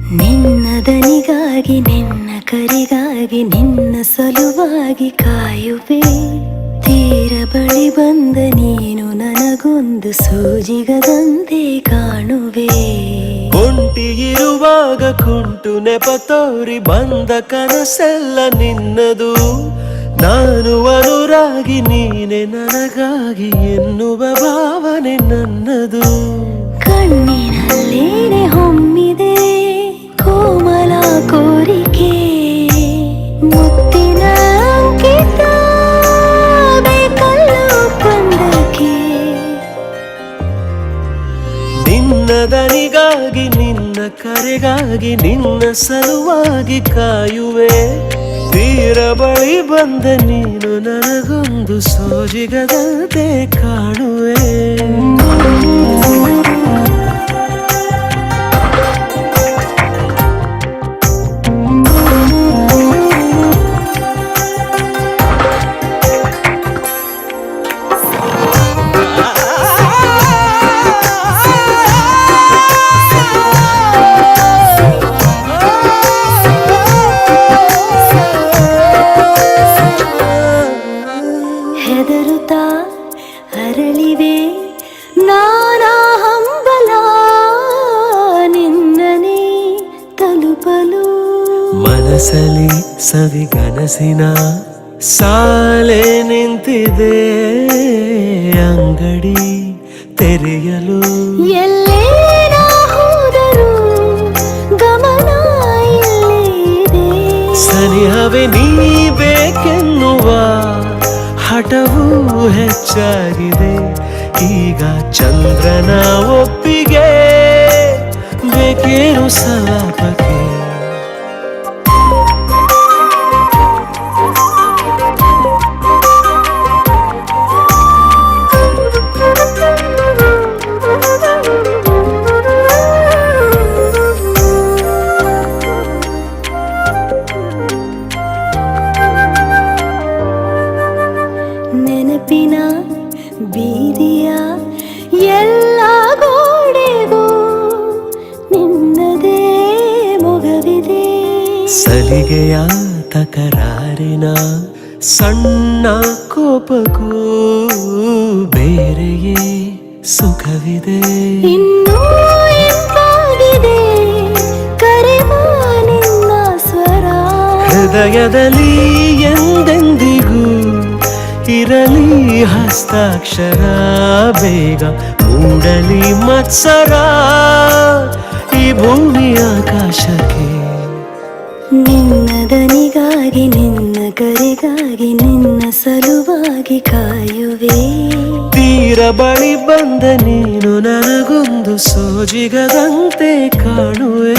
ನಿನ್ನ ದನಿಗಾಗಿ ನಿನ್ನ ಕರೆಗಾಗಿ ನಿನ್ನ ಸಲುವಾಗಿ ಕಾಯುವೆ. ತೀರ ಬಳಿ ಬಂದ ನೀನು ನನಗೊಂದು ಸೂಜಿಗದಂತೆ ಕಾಣುವೆ. ಒಂಟಿ ಇರುವಾಗ ಕುಂಟು ನೆಪ ತೋರಿ ಬಂದ ಕನಸೆಲ್ಲ ನಿನ್ನದು. ನಾನು ಅನುರಾಗಿ ನೀನೆ ನನಗಾಗಿ ಎನ್ನುವ ಭಾವನೆ ನನ್ನದು. ಕಣ್ಣಿನಲ್ಲೇನೆ ಹೊಮ್ಮಿದೆ ಕೋಮಲ ಕೋರಿಕೆ, ಮುತ್ತಿನ ಅಂಕಿತ ಬೇಕಲ್ಲ ಕಂದಕ್ಕೆ. ನಿನ್ನ ದನಿಗಾಗಿ ನಿನ್ನ ಕರೆಗಾಗಿ ನಿನ್ನ ಸಲುವಾಗಿ ಕಾಯುವೆ. ತೀರ ಬಳಿ ಬಂದ ನೀನು ನನಗೊಂದು ಸೋಜಿಗದಂತೆ ಕಾಣುವೆ. ಹೆದರುತ್ತಾ ಅರಳಿವೆ ನಾನಾ ಹಂಬಲ ನಿನ್ನನೇ ತಲುಪಲು. ಮನಸಲಿ ಸವಿಗನಸಿನ ಸಾಲೆ ನಿಂತಿದೆ, ಅಂಗಡಿ ತೆರೆಯಲು. ಎಲ್ಲೇ ನಾ ಹೋದರೂ ಗಮನ ಇಲ್ಲೇ ಇದೆ. ಸನಿಹವೇ ನೀ ಬೇಕೆನ್ನುವ ಹಠವೂ ಹೆಚ್ಚಾಗಿದೆ. ಈಗ ಚಂದ್ರನ ಒಪ್ಪಿಗೆ ಬೇಕೇನು ಸಲಾಪಕ್ಕೆ. ನೆನಪಿನ ಬೀದಿಯ ಎಲ್ಲ ಗೋಡೆಗೂ ನಿನ್ನದೇ ಮೊಗವಿದೆ. ಸಲಿಗೆಯ ತಕರಾರಿನ ಸಣ್ಣ ಕೋಪಕ್ಕೂ ಬೇರೆಯೇ ಸುಖವಿದೆ. ಇನ್ನೂ ಎಂತಾಗಿದೆ ಕರೆವ ನಿನ್ನ ಸ್ವರ. ಹೃದಯದಲ್ಲಿ ಎಂದೆಂದಿಗೂ ಇರಲಿ ಹಸ್ತಾಕ್ಷರ. ಬೇಗ ಮೂಡಲಿ ಮತ್ಸರ ಈ ಭೂಮಿ ಆಕಾಶಕ್ಕೆ. ನಿನ್ನ ದನಿಗಾಗಿ ನಿನ್ನ ಕರೆಗಾಗಿ ನಿನ್ನ ಸಲುವಾಗಿ ಕಾಯುವೆ. ತೀರ ಬಳಿ ಬಂದ ನೀನು ನನಗೊಂದು ಸೋಜಿಗದಂತೆ ಕಾಣುವೆ.